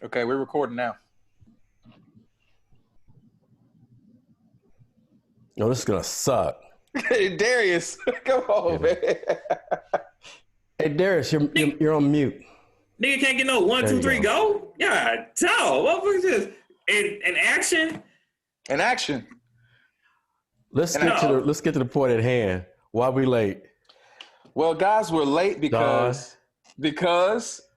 Okay, we're recording now. No, this is gonna suck. Hey, Darius, come on, man. Hey, Darius, you're on mute. Nigga can't get no one, There two, you three, go. Yeah, tell. What was this? In action? In action. Let's And get to the point at hand. Why we late? Well, guys, we're late because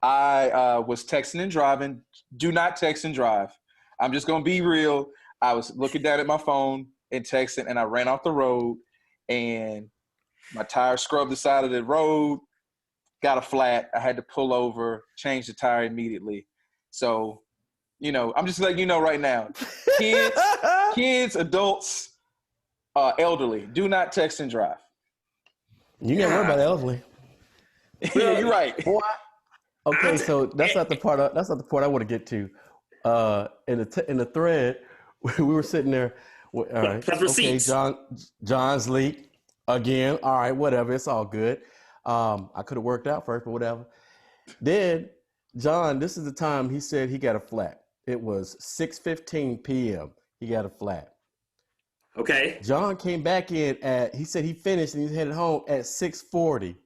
I was texting and driving. Do not text and drive. I'm just gonna be real. I was looking down at my phone and texting, and I ran off the road, and my tire scrubbed the side of the road, got a flat. I had to pull over, change the tire immediately. So, I'm just letting you know right now, kids, adults, elderly, do not text and drive. You never worry about elderly. Yeah, you're right. Boy, okay, so that's not the part. I want to get to. In the thread, we were sitting there. All right, okay, John's leak again. All right, whatever. It's all good. I could have worked out first, but whatever. Then John, this is the time he said he got a flat. It was 6:15 p.m. He got a flat. Okay. John came back in he said he finished and he's headed home at 6:40.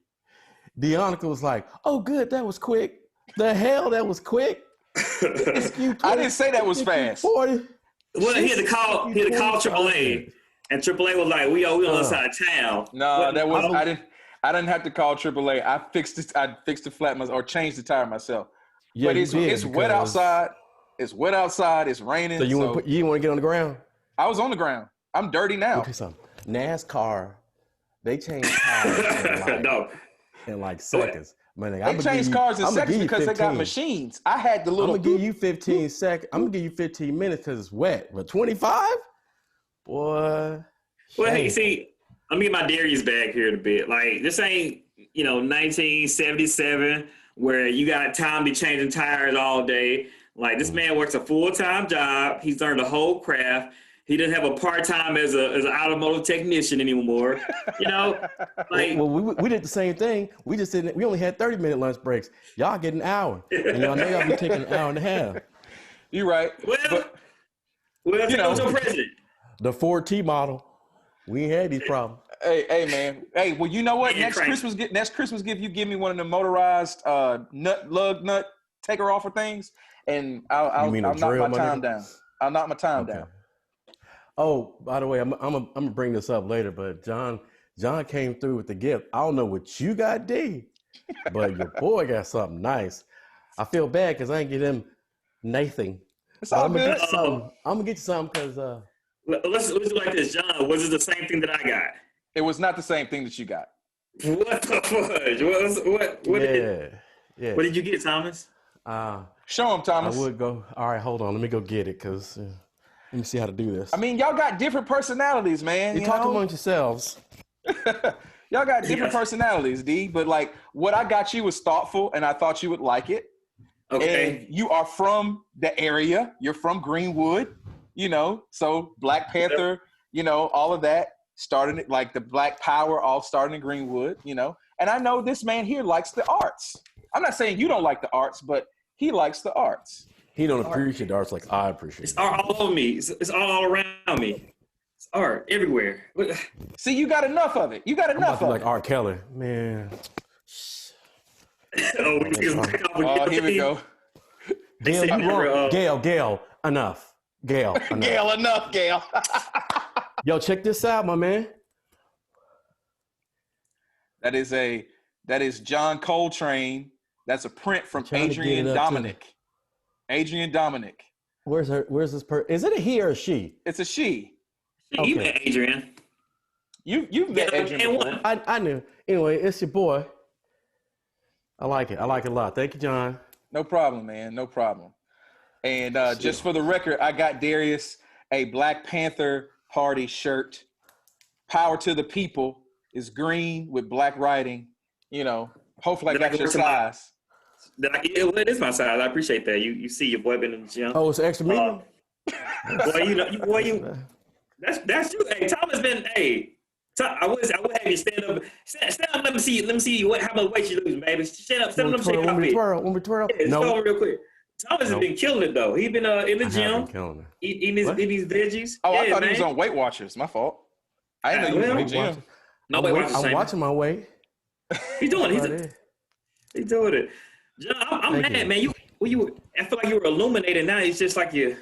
Deonica was like, "Oh, good, that was quick. The hell, that was quick." I didn't say that was fast. 40. Well, he had to call AAA, and AAA was like, "We on the side of town." No, I didn't have to call AAA. I fixed the flat or changed the tire myself. Yeah, but it's wet outside. It's wet outside. It's raining. So you want to get on the ground? I was on the ground. I'm dirty now. Okay, so NASCAR, they change tires in like seconds. Man, they change cars in seconds because they got machines. I had the little. I'm gonna give you 15 seconds. I'm gonna give you 15 minutes because it's wet. But 25, boy. Well, hey, see, let me get my Darius bag here in a bit. Like, this ain't 1977 where you got time to be changing tires all day. Like, this man works a full-time job. He's learned the whole craft. He doesn't have a part-time as an automotive technician anymore. Like, well, we did the same thing. We just didn't. We only had 30-minute lunch breaks. Y'all get an hour, and y'all know y'all be taking an hour and a half. You're right. Well, take on your president. The Ford T model. We ain't had these problems. Hey, man. Hey, well, you know what? Next Christmas gift, you give me one of the motorized nut taker offer things, and I'll knock my time down. I'll knock my time down. Oh, by the way, I'm gonna bring this up later, but John came through with the gift. I don't know what you got, D, but your boy got something nice. I feel bad because I ain't get him nothing. It's all good. I'm gonna get you something because. Let's do like this, John. Was it the same thing that I got? It was not the same thing that you got. What the fudge? What did you get, Thomas? Show him, Thomas. I would go. All right, hold on. Let me go get it because. Let me see how to do this. I mean, y'all got different personalities, man. You talk amongst yourselves. Y'all got different personalities, D. But like, what I got you was thoughtful, and I thought you would like it. Okay. And you are from the area. You're from Greenwood, so Black Panther, all of that started like the Black Power, all starting in Greenwood, And I know this man here likes the arts. I'm not saying you don't like the arts, but he likes the arts. He don't appreciate the arts like I appreciate it. It's art all over me. It's all around me. It's art everywhere. See, you got enough of it. You got enough of it. Like R. Kelly, man. Here we go. Gail, you wrong. Gail, enough. Gail, enough. Gail, enough, Gail. Yo, check this out, my man. That is John Coltrane. That's a print from Adrian Dominic. Adrian Dominic. Where's this person? Is it a he or a she? It's a she. You met Adrian. You've met Adrian before. I knew. Anyway, it's your boy. I like it. I like it a lot. Thank you, John. No problem, man. No problem. And just for the record, I got Darius a Black Panther Party shirt. Power to the people is green with black writing. Hopefully I got your size. It is my size. I appreciate that. You see your boy been in the gym. Oh, it's extra medium? That's you. Hey, Thomas been, I would have you stand up. Stand up, let me see how much weight you lose, baby. Stand up, let me see how When we twirl. Yeah, No. over real quick. Thomas has been killing it though. He been in the gym, killing it. eating these veggies. Oh, yeah, I thought man. he was on Weight Watchers. My fault. I didn't know you was in the gym. No, I'm watching my weight. He's doing it. He's doing it. John, I'm mad, man. I feel like you were illuminated. Now it's just like you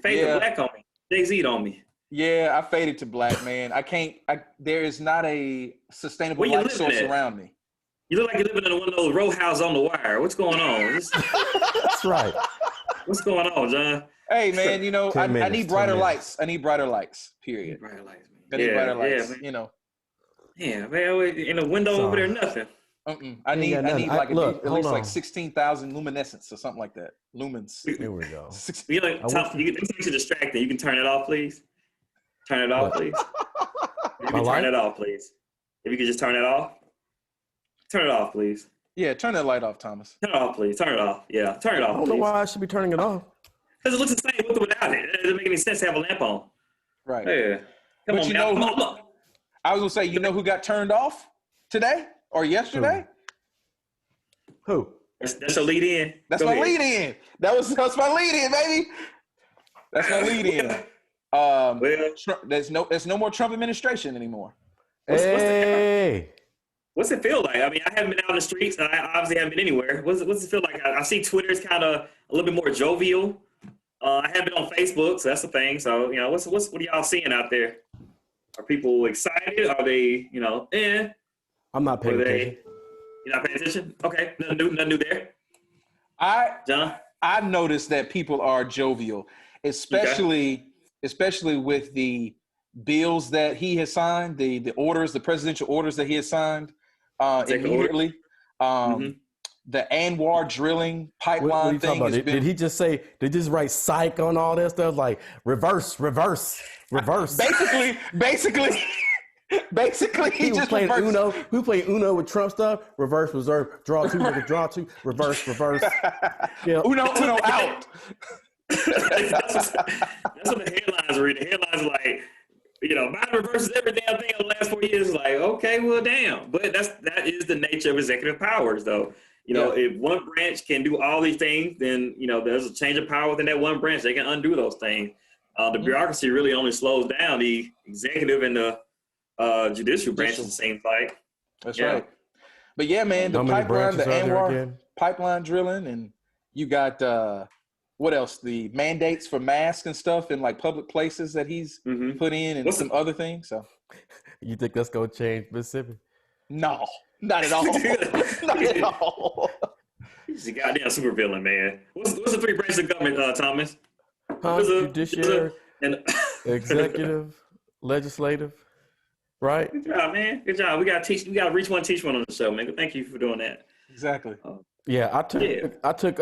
faded to black on me. Jay-Z on me. Yeah, I faded to black, man. I can't. There is not a sustainable Where you light source living at? around me. You look like you're living in one of those row houses on the wire. What's going on? That's right. What's going on, John? Hey, man, you know, 10 minutes, I need brighter 10 minutes. lights. I need brighter lights, period. Brighter lights, man. I need brighter lights, man. you know. Yeah, man, in the window over there, nothing. I need like look, at least on. like 16,000 luminescence or something like that. Lumens. Here we go. You know, it's distracting. You can turn it off, please. Turn it off, please. You can turn it off, please. If you could just turn it off. Turn it off, please. Yeah, turn that light off, Thomas. Turn it off, please. Turn it off. Yeah, turn it off, I don't know why I should be turning it off. Because it looks the same with or without it. It doesn't make any sense to have a lamp on. Right. Yeah. Come on, man. I was gonna say, you know who got turned off today or yesterday? Who? That's a lead in. That's my lead in. That's my lead in, baby. That's my lead in. There's no more Trump administration anymore. What's it feel like? I mean, I haven't been out in the streets, and I obviously haven't been anywhere. What's it feel like? I see Twitter's kind of a little bit more jovial. I haven't been on Facebook, so that's the thing. So, you know, what are y'all seeing out there? Are people excited? Are they, you know, I'm not paying attention. You're not paying attention? Okay, nothing new there. John? I've noticed that people are jovial, especially with the bills that he has signed, the orders, the presidential orders that he has signed immediately. The Anwar drilling pipeline thing. Did he just say? Did he just write psych on all that stuff? Like reverse. Basically, he just playing reversed. Uno. We play Uno with Trump stuff. Reverse, reserve, draw two, draw two, reverse. Yeah. Uno out. That's what the headlines read. The headlines are like, you know, Biden reverses every damn thing in the last 4 years. It's like, okay, well, damn. But that is the nature of executive powers, though. You know, if one branch can do all these things, then, you know, there's a change of power within that one branch. They can undo those things. The bureaucracy really only slows down the executive and the judicial branches, it seems like. That's right. But yeah, man, the pipeline, the Anwar pipeline drilling, and you got what else? The mandates for masks and stuff in like public places that he's put in, and some other things. So, you think that's gonna change Mississippi? No, not at all. Not at all. He's a goddamn supervillain, man. What's the three branches of government, Thomas? Judiciary, executive, legislative. Right. Good job, man. Good job. We gotta reach one, teach one on the show, man. Thank you for doing that. Exactly. Yeah, I took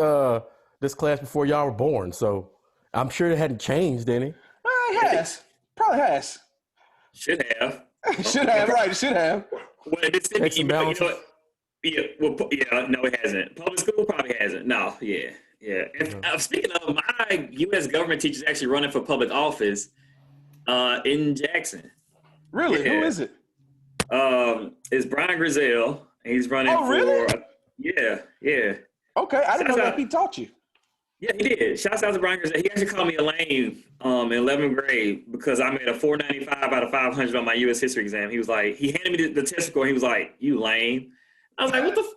this class before y'all were born, so I'm sure it hadn't changed any. It has. Probably has. Should have. Should have. Right. Should have. Well, Checks and balances. No, it hasn't. Public school probably hasn't. No, yeah. Speaking of, my U.S. government teacher's actually running for public office in Jackson. Really? Yeah. Who is it? It's Brian Grizel. He's running for. Really? Yeah. Okay, I didn't know that he taught you. Yeah, he did. Shouts out to Brian Grizel. He actually called me a lame in 11th grade because I made a 495 out of 500 on my U.S. history exam. He was like, he handed me the test score. He was like, "You lame." I was like, "What the?"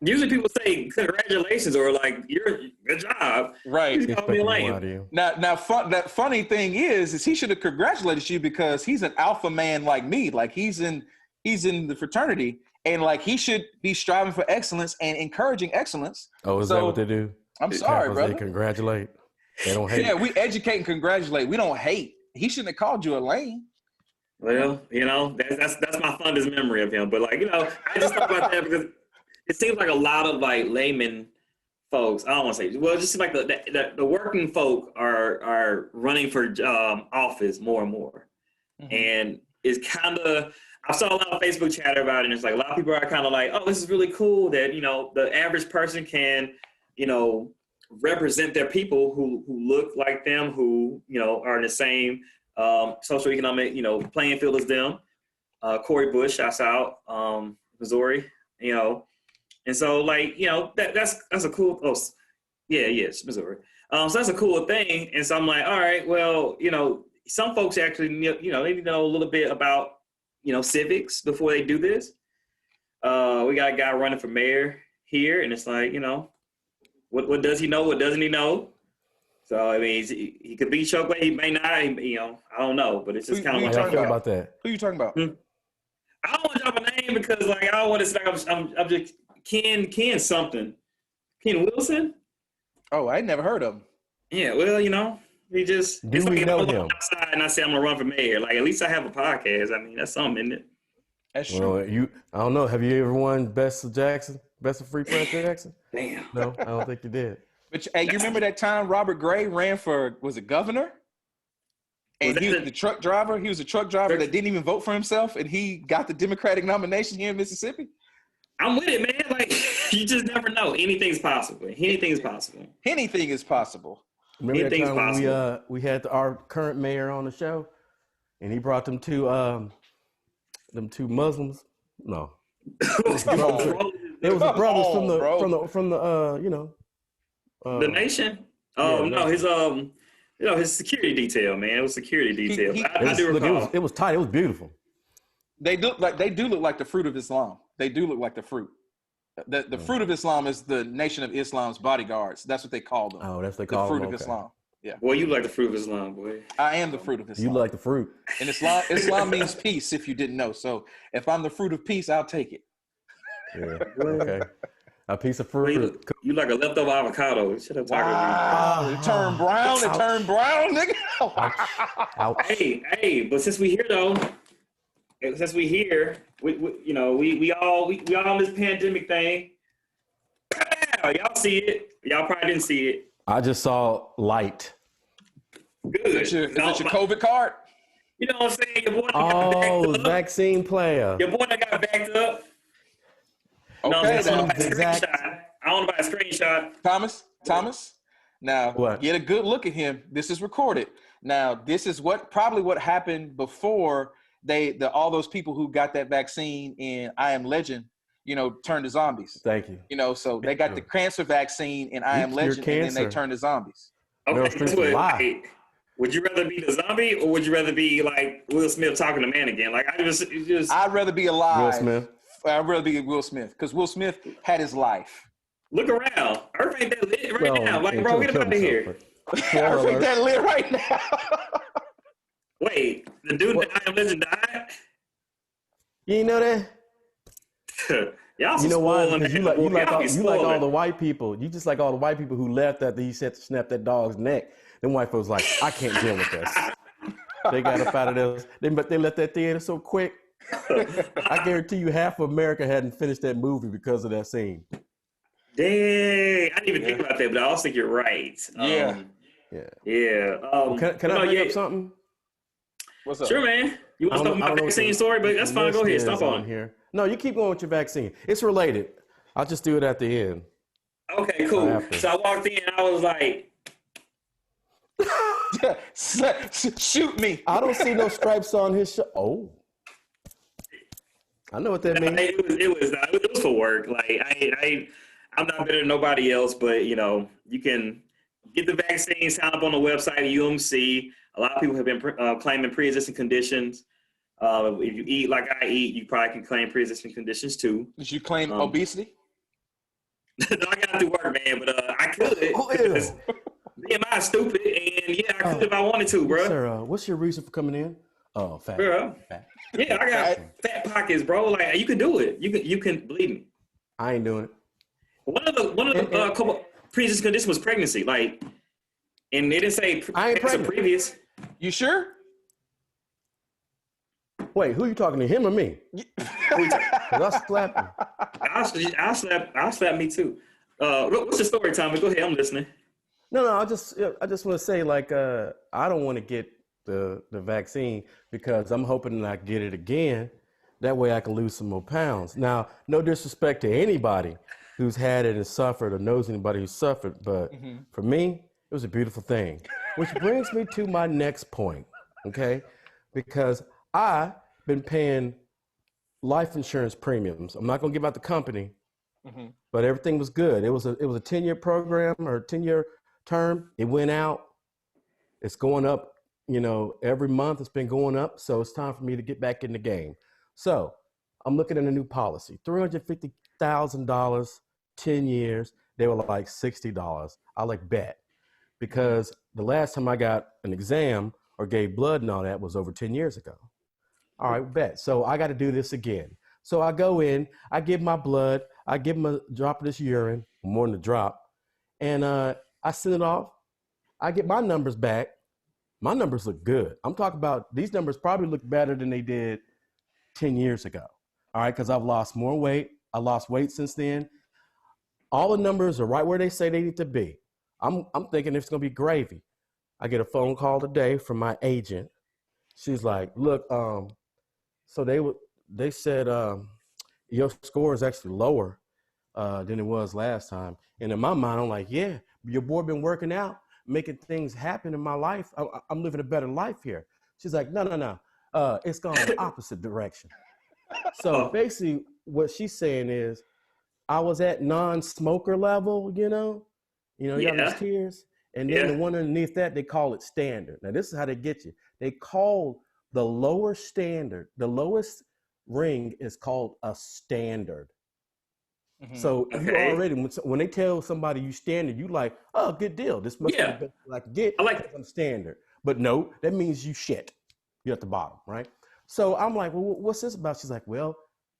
Usually people say congratulations or like good job. Right. He called me a lame. Now, that funny thing is he should have congratulated you because he's an alpha man like me. Like he's in the fraternity, and like he should be striving for excellence and encouraging excellence. Oh, is that what they do? I'm sorry, brother. They congratulate. They don't hate. Yeah, we educate and congratulate. We don't hate. He shouldn't have called you a lame. Well, you know, that's my fondest memory of him. But like, you know, I just thought about that because it seems like a lot of like layman folks. I don't want to say. Well, it just seems like the working folk are running for office more and more, and it's kind of. I saw a lot of Facebook chatter about it, and it's like a lot of people are kind of like, "Oh, this is really cool that you know the average person can, you know, represent their people who look like them, who you know are in the same socioeconomic playing field as them." Corey Bush, shouts out, Missouri, you know. And so, like, you know, that's a cool. Yes, Missouri. So that's a cool thing. And so I'm like, all right, well, some folks actually, they need to know a little bit about, civics before they do this. We got a guy running for mayor here, and it's like, what does he know? What doesn't he know? So, I mean, he could be choked, he may not, I don't know, but it's just kind of like. How you feel about that? Who are you talking about? I don't want to drop a name because, like, I don't want to say I'm just Ken something. Ken Wilson? Oh, I never heard of him. Yeah, well, he just. Do we know him? Outside and I say I'm gonna run for mayor. Like, at least I have a podcast. I mean, that's something, isn't it? That's true. I don't know. Have you ever won Best of Jackson? Best of Free Press Jackson? Damn. No, I don't think you did. But hey, you remember that time Robert Gray ran for, was it governor? And he was the truck driver. He was a truck driver that didn't even vote for himself, and he got the Democratic nomination here in Mississippi. I'm with it, man. Like, you just never know. Anything's possible. Anything's possible. Anything is possible. Remember that time we had our current mayor on the show, and he brought them two Muslims? No. It was the brothers from the the nation. Oh no, his security detail, man. It was security detail. I do recall. It was tight. It was beautiful. They do look like the fruit of Islam. They do look like the fruit. The fruit of Islam is the Nation of Islam's bodyguards. That's what they call them. Oh, that's what they call them. The fruit of Islam. Yeah. Boy, you like the fruit of Islam, boy. I am the fruit of Islam. You like the fruit. And Islam means peace, if you didn't know. So if I'm the fruit of peace, I'll take it. Yeah. Okay. A piece of fruit. You like a leftover avocado. You should have talked It turned brown. It turned brown, nigga. Ouch. Hey, but since we here though, we all in this pandemic thing. Y'all see it. Y'all probably didn't see it. I just saw light. Good. Is that your COVID card? You know what I'm saying? Your boy got backed up. Vaccine player. Your boy that got backed up. Okay, I don't know about a screenshot. Thomas. Now, get a good look at him. This is recorded. Now, this is probably what happened before all those people who got that vaccine in I Am Legend, turned to zombies. Thank you. So they got the cancer vaccine in I Am Legend, and then they turned to zombies. Okay, would you rather be the zombie, or would you rather be like Will Smith talking to man again? Like, I'd rather be alive. Will Smith. I'd rather be Will Smith because Will Smith had his life. Look around. Earth ain't that lit right now. Like, bro, get out of here. Earth ain't that lit right now. Wait, the dude that I Am Legend died? You know that? Y'all you know why? Because you like all the white people. You just like all the white people who left after he said to snap that dog's neck. Them white folks like, I can't deal with this. They got up out of there. But they left that theater so quick. I guarantee you half of America hadn't finished that movie because of that scene. Dang, I didn't even think about that, but I also think you're right. Yeah. Can I bring up something? What's up? Sure, man. You want to start my vaccine story? But that's fine. Go ahead. Stop on here. No, you keep going with your vaccine. It's related. I'll just do it at the end. Okay, cool. So I walked in and I was like, shoot me. I don't see no stripes on his shirt. Oh. I know what that means. It was for work. Like, I'm not better than nobody else, but you can get the vaccine, sign up on the website of UMC. A lot of people have been claiming pre-existing conditions. If you eat like I eat, you probably can claim pre-existing conditions too. Did you claim obesity? No, I got to work, man, but I could. Because BMI is stupid, and I could if I wanted to, bro. Sir, what's your reason for coming in? Oh, fat. Bro. Fat. Yeah, I got fat pockets, bro. Like, you can do it. You can believe me. I ain't doing it. One of the pre-existing conditions was pregnancy, like, and they didn't say I ain't pregnant. Previous. You sure? Wait, who you talking to, him or me? I'll slap him. I'll slap me too. What's the story, Tommy? Go ahead, I'm listening. No, I just want to say, like, I don't want to get the vaccine because I'm hoping that I get it again. That way I can lose some more pounds. Now, no disrespect to anybody who's had it and suffered or knows anybody who suffered, but for me, it was a beautiful thing. Which brings me to my next point, okay? Because I've been paying life insurance premiums. I'm not going to give out the company, Mm-hmm. but everything was good. It was a 10-year program or 10-year term. It went out. It's going up, every month it's been going up. So it's time for me to get back in the game. So I'm looking at a new policy, $350,000, 10 years. They were like $60. I bet, because the last time I got an exam or gave blood and all that was over 10 years ago. All right, bet. So I got to do this again. So I go in, I give my blood, I give them a drop of this urine, more than a drop, and I send it off. I get my numbers back. My numbers look good. I'm talking about these numbers probably look better than they did 10 years ago. All right, because I've lost more weight. I lost weight since then. All the numbers are right where they say they need to be. I'm thinking it's going to be gravy. I get a phone call today from my agent. She's like, look, so they said your score is actually lower than it was last time. And in my mind, I'm like, yeah, your boy been working out, making things happen in my life. I'm living a better life here. She's like, no. It's gone the opposite direction. So basically what she's saying is I was at non-smoker level, you got those tiers. And then the one underneath that, they call it standard. Now, this is how they get you. They call the lower standard, the lowest ring is called a standard. Mm-hmm. So you already, when they tell somebody you standard, you like, oh, good deal. This must be the best I can get. I like it. I'm standard. But no, that means you shit. You're at the bottom, right? So I'm like, well, what's this about? She's like, well,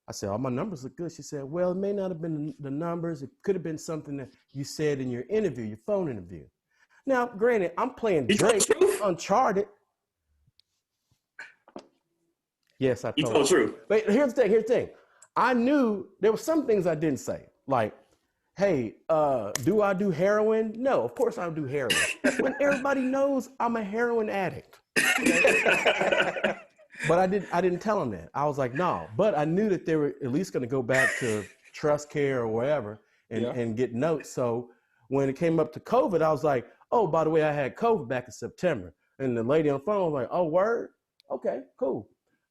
I said, oh, my numbers look good. She said, well, it may not have been the numbers. It could have been something that you said in your interview, your phone interview. Now, granted, I'm playing Drake, Uncharted. Yes, I told you. True. But here's the thing. I knew there were some things I didn't say. Like, hey, do I do heroin? No, of course I don't do heroin. When everybody knows I'm a heroin addict. Okay? But I didn't tell them that. I was like, no. But I knew that they were at least going to go back to trust care or whatever and get notes. So when it came up to COVID, I was like, oh, by the way, I had COVID back in September. And the lady on the phone was like, oh, word? Okay, cool.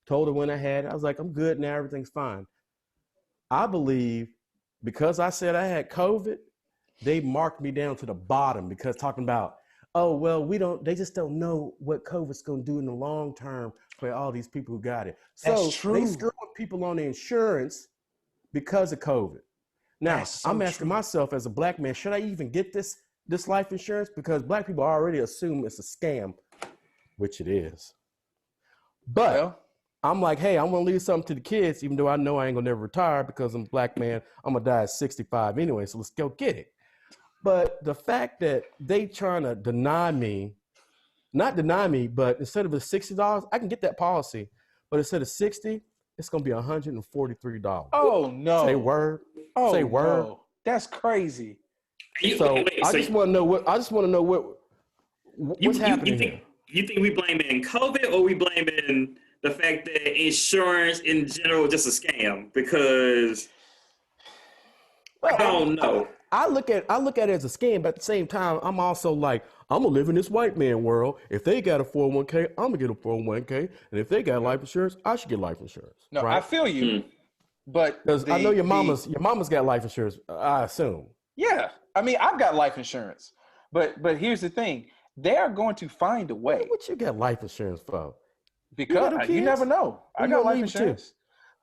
Told her when I had it. I was like, I'm good now. Everything's fine. I believe because I said I had COVID, they marked me down to the bottom because talking about, oh, well, they just don't know what COVID's going to do in the long term for all these people who got it. So they screwing people on the insurance because of COVID. Now, I'm asking myself as a black man, should I even get this life insurance? Because black people already assume it's a scam, which it is. But I'm like, hey, I'm going to leave something to the kids, even though I know I ain't going to never retire because I'm a black man. I'm going to die at 65 anyway, so let's go get it. But the fact that they trying to not deny me, but instead of the $60, I can get that policy. But instead of $60, it's going to be $143. Oh, no. Say word. Oh, say word. No. That's crazy. So I just want to know what's happening here. You think we blaming COVID or we blaming the fact that insurance in general is just a scam? Because I don't know. I look at it as a scam, but at the same time, I'm also like, I'm gonna live in this white man world. If they got a 401k, I'm gonna get a 401k, and if they got life insurance, I should get life insurance. No, right? I feel you, but because I know your mama's got life insurance. I assume. Yeah, I mean, I've got life insurance, but here's the thing: they are going to find a way. What you got life insurance for? Because you never know. I got life insurance,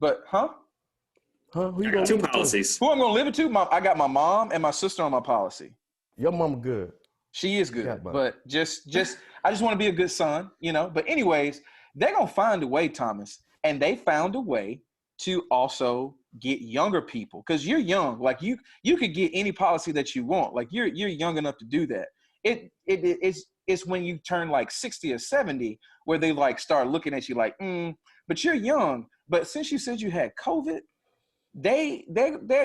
but Who you got two policies. Who I'm gonna live it to? I got my mom and my sister on my policy. Your mama good. She is good, but just I just want to be a good son, But anyways, they're gonna find a way, Thomas, and they found a way to also get younger people because you're young. Like you could get any policy that you want. Like you're young enough to do that. It's when you turn like 60 or 70 where they like start looking at you like, but you're young. But since you said you had COVID, they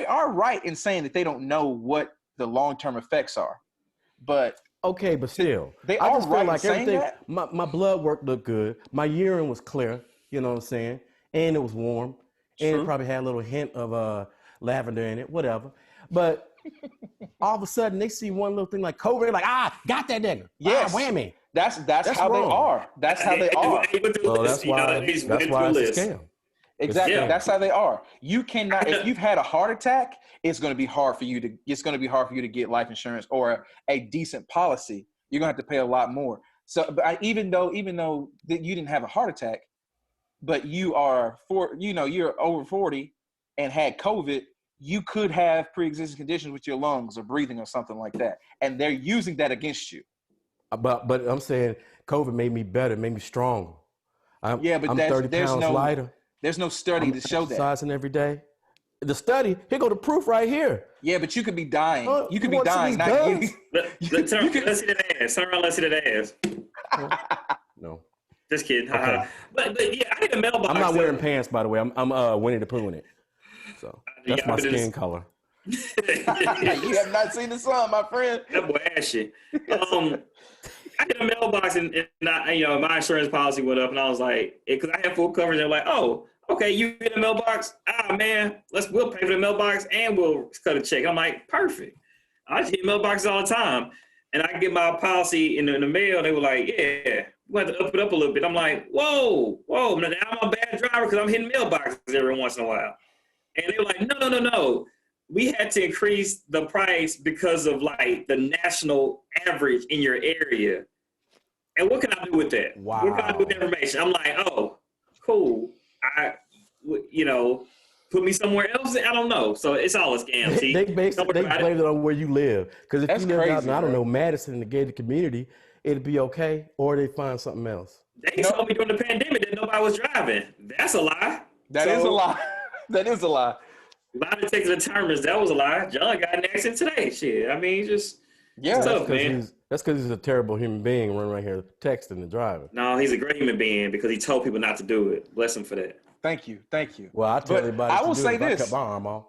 are right in saying that they don't know what the long-term effects are. But okay, but still, I just feel right like saying everything. That? My blood work looked good. My urine was clear. You know what I'm saying? And it was warm. And it probably had a little hint of lavender in it. Whatever. But all of a sudden, they see one little thing like COVID. Like, got that nigga. Yes, whammy. That's how wrong. They are. That's how they are. Well, that's why it's a scam. Exactly. Yeah. That's how they are. You cannot. If you've had a heart attack, it's going to be hard for you to. It's going to be hard for you to get life insurance or a decent policy. You're going to have to pay a lot more. So, but even though that you didn't have a heart attack, but you're over 40 and had COVID, you could have pre-existing conditions with your lungs or breathing or something like that, and they're using that against you. But I'm saying COVID made me better, made me stronger. I'm 30 pounds lighter. There's no study to show that. Exercising every day. The study, here go the proof right here. Yeah, but you could be dying. You could you be dying. want Let's see that ass. Turn around, let's see that ass. No. Just kidding. Okay. But yeah, I need a mailbox. I'm not wearing pants, by the way. I'm Winnie the Pooh in it. So that's my skin color. You have not seen the sun, my friend. That boy ashy. I get a mailbox and my insurance policy went up, and I was like, because I had full coverage. They're like, oh, okay, you get a mailbox. Ah, man, we'll pay for the mailbox and we'll cut a check. I'm like, perfect. I just hit mailboxes all the time, and I get my policy in the mail. They were like, yeah, we have to up it up a little bit. I'm like, whoa. Now I'm a bad driver because I'm hitting mailboxes every once in a while. And they were like, no. We had to increase the price because of like the national average in your area. And what can I do with that? Wow. What can I do with that information? I'm like, oh, cool. Put me somewhere else. I don't know. So it's all a scam. They blame it on where you live. Because if you live out in, I don't know, Madison in the gated community, it'd be okay, or they find something else. They told me during the pandemic that nobody was driving. That's a lie. That is a lie. That is a lie. A lot of detective determines that was a lie. John got in an accident today. Shit. I mean, just tough, man. That's because he's a terrible human being running right here texting and driving. No, he's a great human being because he told people not to do it. Bless him for that. Thank you. Well, I tell everybody I will say this. I cut my arm off.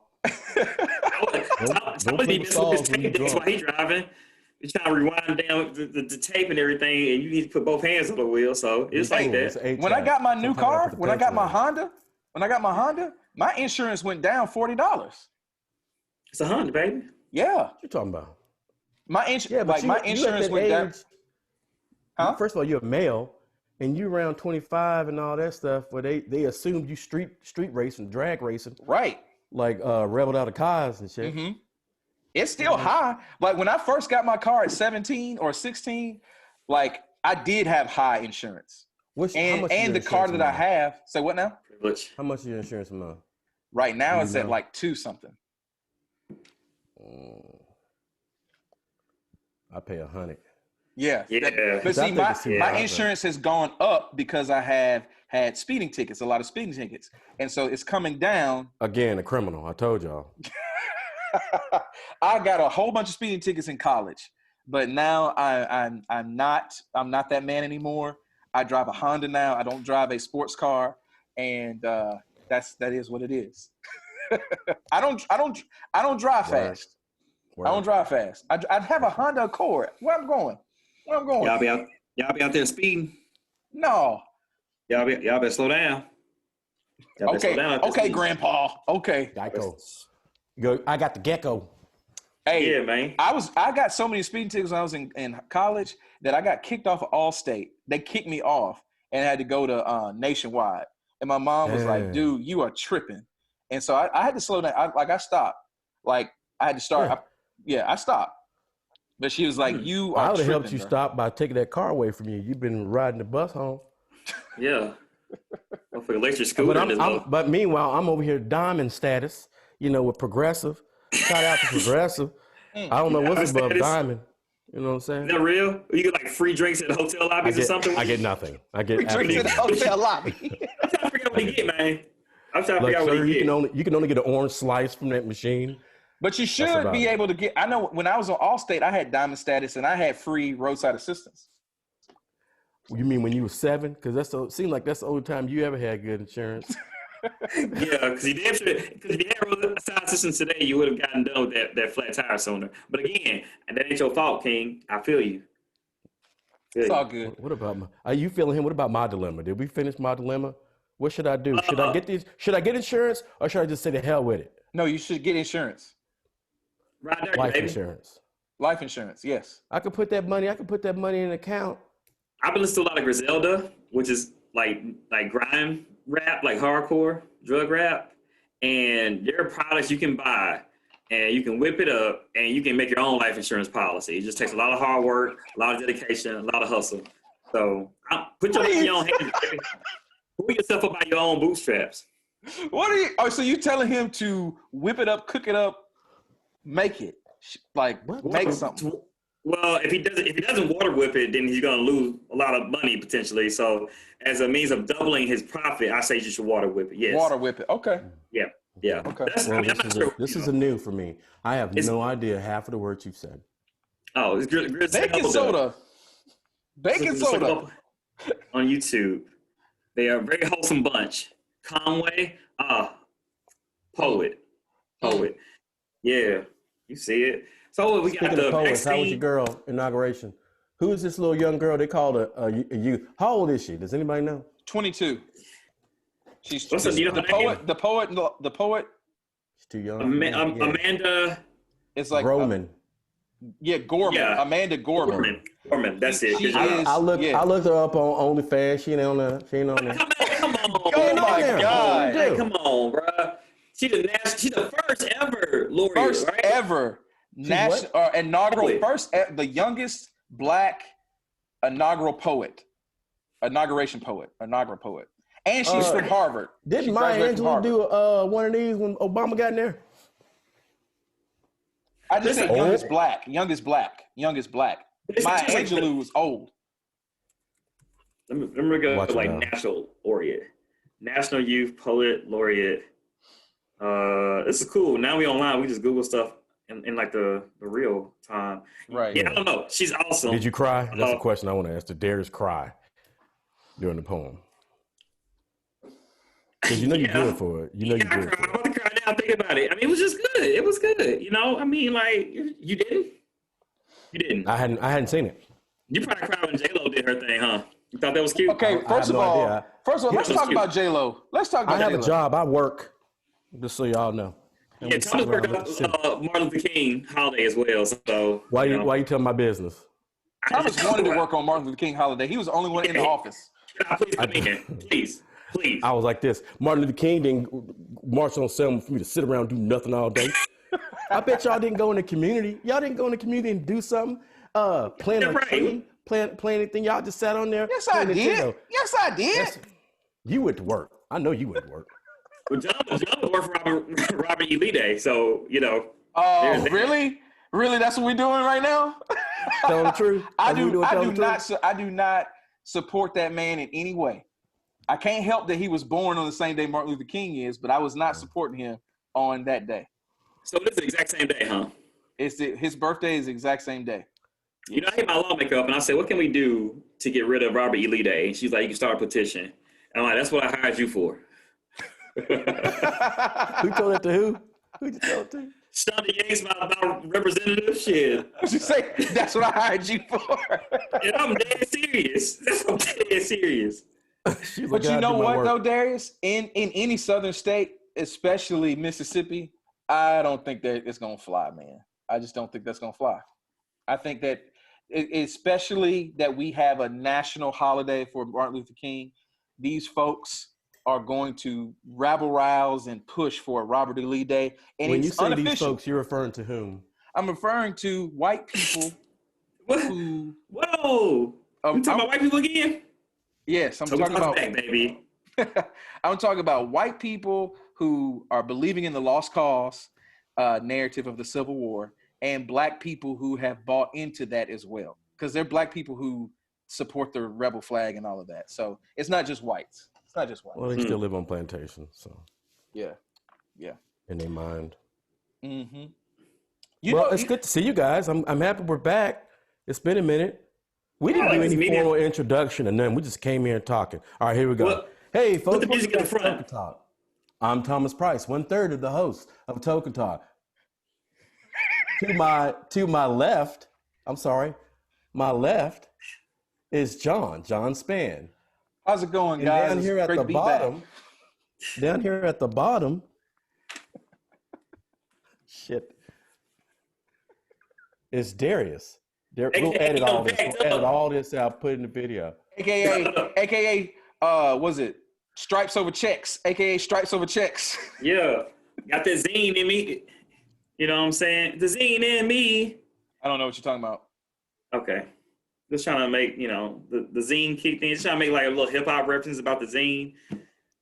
Somebody be messing with his tape decks while he's driving. You're trying to rewind down the tape and everything, and you need to put both hands on the wheel. So it's like that. When I got my new car, when I got my Honda, my insurance went down $40. It's a Honda, baby. Yeah. What you talking about? My insurance went down. Huh? First of all, you're a male, and you around 25 and all that stuff, where they assumed you street racing, drag racing. Right. Like rebelled out of cars and shit. Mm-hmm. It's still high. Like when I first got my car at 17 or 16, like I did have high insurance. And the car that I have, say what now? Privilege. How much is your insurance a month? Right now it's at like 2 something. I pay $100. Yeah. Yeah. But see, my insurance has gone up because I have had speeding tickets, a lot of speeding tickets. And so it's coming down. Again, a criminal. I told y'all. I got a whole bunch of speeding tickets in college, but now I'm not that man anymore. I drive a Honda now. I don't drive a sports car, and that is what it is. I don't drive fast. I don't drive fast. I have a Honda Accord. Where I'm going? Y'all be out there speeding. No. Y'all better slow down. Okay, Grandpa. Okay. Geico. I got the gecko. Hey, yeah, man. I got so many speeding tickets when I was in college that I got kicked off of Allstate. They kicked me off and had to go to Nationwide. And my mom was like, "Dude, you are tripping." And so I had to slow down. I stopped. Like I had to start. I stopped. But she was like, "You are." I would have helped you bro. stop by taking that car away from you. You've been riding the bus home. Yeah. For electric scooter. But meanwhile, I'm over here diamond status. With Progressive. Shout out to Progressive. I don't know what's above diamond. You know what I'm saying? Is that real? You get like free drinks at the hotel lobbies or something? I get nothing. I get drinks at the hotel lobby. I'm trying to figure out what you get, man. I'm trying to figure out what you get. You can only get an orange slice from that machine. But you should be able to get. I know when I was on Allstate, I had diamond status and I had free roadside assistance. You mean when you were 7? Because seemed like that's the only time you ever had good insurance. Yeah, because if you had roadside assistance today, you would have gotten done with that flat tire sooner. But again, and that ain't your fault, King. I feel you. It's all good. What about are you feeling him? What about my dilemma? Did we finish my dilemma? What should I do? Should I get these? Should I get insurance or should I just say the hell with it? No, you should get insurance. Right there, Life baby. insurance. Life insurance, yes. I could put that money in an account. I've been listening to a lot of Griselda, which is like grime rap, like hardcore drug rap, and there are products you can buy and you can whip it up and you can make your own life insurance policy. It just takes a lot of hard work, a lot of dedication, a lot of hustle. So put your life in your own hands. Pull yourself up by your own bootstraps. What are you? Oh, so you telling him to whip it up, cook it up, make it, like make something? Well, if he doesn't water whip it, then he's gonna lose a lot of money potentially. So, as a means of doubling his profit, I say you should water whip it. Yes. Water whip it. Okay. Yeah. Yeah. Okay. This is a new for me. I have no idea half of the words you've said. Oh, it's baking soda. Baking soda. On YouTube. They are a very wholesome bunch. Conway, poet. Yeah, you see it. So we got the poets, vaccine. how was your girl inauguration? Who is this little young girl they called a youth? How old is she? Does anybody know? 22. She's the poet. She's too young. Amanda. It's like Gorman. Gorman. Yeah. Amanda Gorman. Gorman. That's it. I looked her up on OnlyFans. She ain't on there. Come on. Oh my God. Hey, come on, bro. She's the first ever laureate, right? Ever inaugural the youngest Black inaugural poet, inaugural poet, and she's from Harvard. Didn't Maya Angelou do one of these when Obama got in there? I just said youngest black. Maya Angelou was old. Let me go like national laureate, national youth poet laureate. This is cool. Now we online. We just Google stuff in like the real time. Right. Yeah, I don't know. She's awesome. Did you cry? That's the question I want to ask. Did Darius cry during the poem? Because you know you're good for it. You good for it. I'm about to cry now thinking about it. I mean, it was just good. It was good. You know, I mean, like, you didn't? You didn't. I hadn't seen it. You probably cried when J-Lo did her thing, huh? You thought that was cute? Okay, first of all, let's talk about J-Lo. I have a job. I work, just so y'all know. Yeah, Thomas worked on Martin Luther King holiday as well. So why you telling my business? Thomas wanted to work on Martin Luther King holiday. He was the only one in the office. Please come in here. Please. I was like this. Martin Luther King didn't march on Selma for me to sit around and do nothing all day. I bet y'all didn't go in the community. Y'all didn't go in the community and do something. Plant a tree, plant anything. Y'all just sat on there. Yes, I did. Yes, I did. You went to work. I know you went to work. Well, John worked for Robert E. Lee Day, so you know. Oh, really? Really? That's what we're doing right now? Tell the truth. I do not support that man in any way. I can't help that he was born on the same day Martin Luther King is, but I was not supporting him on that day. So it's the exact same day, huh? His birthday is the exact same day. You know, I hit my lawmaker up and I said, what can we do to get rid of Robert E. Lee Day? And she's like, you can start a petition. And I'm like, that's what I hired you for. Who told that to who? Who'd you tell it to? Shonda Yates, my representative. Shit. What you say? That's what I hired you for. And I'm dead serious. I'm dead serious. But you know what, though, Darius? In any southern state, especially Mississippi, I don't think that it's going to fly, man. I just don't think that's going to fly. I think that, especially that we have a national holiday for Martin Luther King, these folks are going to rabble-rouse and push for a Robert E. Lee Day. And when it's you say unofficial. These folks, you're referring to whom? I'm referring to white people who... Whoa! You talking about white people again? Yes, I'm talking about... back, baby. I'm talking about white people who are believing in the lost cause narrative of the Civil War, and black people who have bought into that as well. Because they're black people who support the rebel flag and all of that. So it's not just whites. It's not just whites. Well, they still live on plantations, so. Yeah. In their mind. Mm-hmm. It's good to see you guys. I'm happy we're back. It's been a minute. We didn't do any formal introduction and then we just came here talking. All right, here we go. Well, hey, folks. put the music in the front. Talk. I'm Thomas Price, 1/3 of the host of Token Talk. To my left, my left is John Spann. How's it going, guys? Down here at the bottom, shit, is Darius. We'll edit all this. We'll edit all this out, put it in the video. AKA was it Stripes Over Checks, aka Stripes Over Checks? Yeah, got that zine in me. You know what I'm saying? The zine in me. I don't know what you're talking about. Okay. Just trying to make, the zine kick thing. Just trying to make like a little hip hop reference about the zine.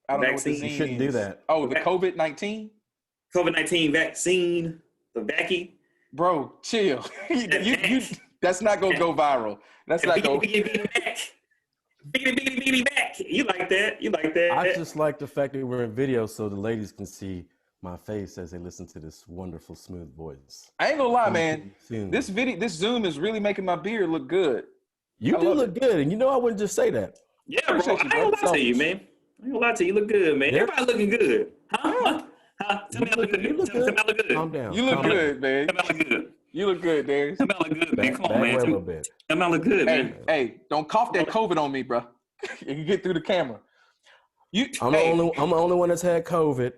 I don't know what the Vaccine. zine You shouldn't is. do that. Oh, the COVID-19? COVID-19 vaccine. The vacky. Bro, chill. you that's not gonna go viral. That's not going. Back. Beady back. You like that? You like that? I just like the fact that we're in video so the ladies can see my face as they listen to this wonderful, smooth voice. I ain't gonna lie, man. This Zoom is really making my beard look good. You do look good, and I wouldn't just say that. Yeah, bro. I ain't gonna lie to you, man. I ain't gonna lie to you. You look good, man. Yeah. Everybody looking good. Huh? Tell me I look good. Tell me I look good. Calm down. You look good, man. Tell me I look good. You look good, Darius. Tell me I look good, man. Come on, man. A little bit. Tell me I look good, man. Hey, don't cough that COVID on me, bro. You can get through the camera. I'm the only one that's had COVID,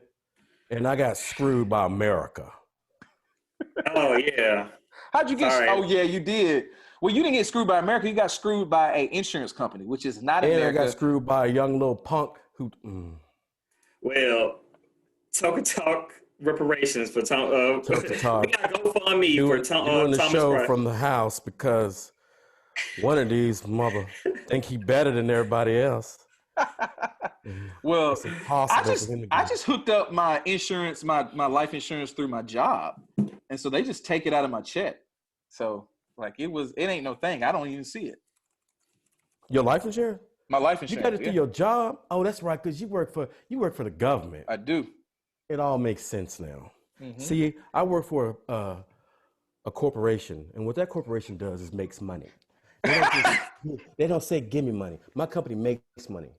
and I got screwed by America. Oh yeah. How'd you get? Sorry. Oh yeah, you did. Well, you didn't get screwed by America. You got screwed by an insurance company, which is not And America. I got screwed by a young little punk who. Well, talk reparations for Tom. Talk. We got GoFundMe for doing the Thomas show Price. from the house because one of these mother think he better than everybody else. Well, It's impossible for him to I get. just hooked up my insurance, my life insurance through my job, and so they just take it out of my check. So like it ain't no thing. I don't even see it. Your life insurance? My life You insurance. got it through your job? Oh, that's right, because you work for the government. I do. It all makes sense now. Mm-hmm. See, I work for a corporation, and what that corporation does is makes money. They don't say give me money. My company makes money.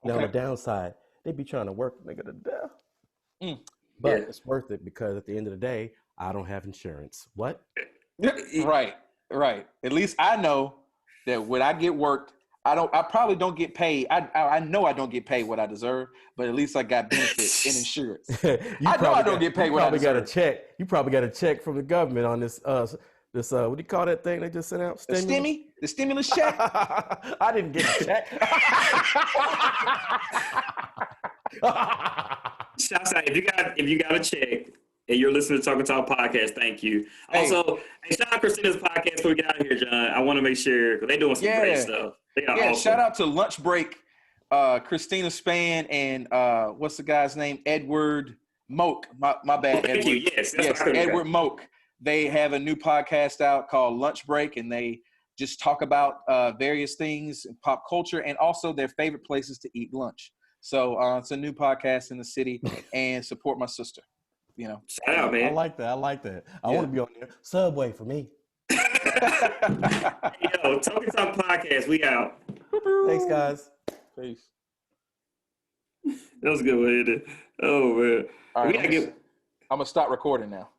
Now on the downside, they be trying to work nigga to death. But it's worth it because at the end of the day, I don't have insurance. What? Right. At least I know that when I get worked, I probably don't get paid. I know I don't get paid what I deserve, but at least I got benefits and insurance. I know I don't get paid what I deserve. You probably got a check from the government on this what do you call that thing they just sent out? The stimulus check. I didn't get a check. Shouts out if you got a check and you're listening to Talking Talk podcast, thank you. Also, shout out Christina's podcast before we get out of here, John. I want to make sure because they're doing some great stuff. They are awesome. Shout out to Lunch Break, Christina Span, and what's the guy's name? Edward Moak. My bad. Thank you. Yes, Edward Moak. They have a new podcast out called Lunch Break, and they just talk about various things in pop culture and also their favorite places to eat lunch. So it's a new podcast in the city, and support my sister. Shout out, man. I like that. I want to be on there. Subway for me. Yo, Talking Talk podcast. We out. Thanks, guys. Peace. That was a good way to do it. Oh man. All right, I'm gonna stop recording now.